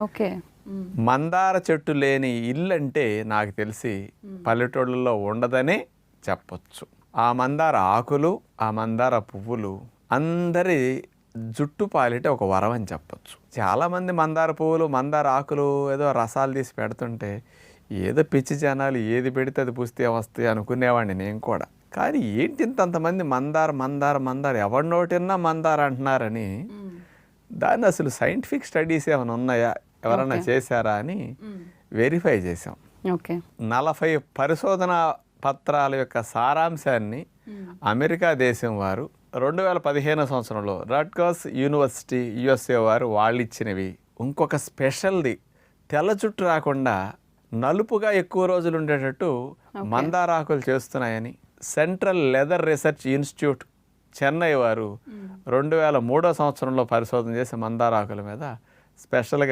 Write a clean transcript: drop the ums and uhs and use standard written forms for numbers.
Okay. మందార చెట్టు లేని ఇల్లు అంటే నాకు తెలిసి పల్లెటూళ్ళలో ఉండదనే చెప్పొచ్చు. ఆ మందార ఆకులు, ఆ మందార పువ్వులు అందరి జుట్టు పాలిట ఒక వరం అని చెప్పొచ్చు. చాలామంది మందార పువ్వులు, మందార ఆకులు ఏదో రసాలు తీసి పెడుతుంటే ఏదో పిచ్చి జనాలు ఏది పెడితే అది పుస్తే వస్తాయి అనుకునేవాడిని నేను కూడా. కానీ ఏంటి ఇంతంతమంది మందార మందార మందార ఎవరి నోటిన్నా మందార అంటున్నారని దాన్ని అసలు సైంటిఫిక్ స్టడీస్ ఏమైనా ఉన్నాయా, ఎవరైనా చేశారా అని వెరిఫై చేసాం. ఓకే. 40 పరిశోధన పత్రాల యొక్క సారాంశాన్ని అమెరికా దేశం వారు 2015 సంవత్సరంలో రట్గర్స్ యూనివర్సిటీ యుఎస్ఏ వారు వాళ్ళు ఇచ్చినవి. ఇంకొక స్పెషల్ది తెల్ల జుట్టు రాకుండా నలుపుగా ఎక్కువ రోజులు ఉండేటట్టు మందారాకులు చేస్తున్నాయని central leather research institute Chennai వారు 2003 సంవత్సరంలో పరిశోధన చేసి మందారాకుల మీద స్పెషల్గా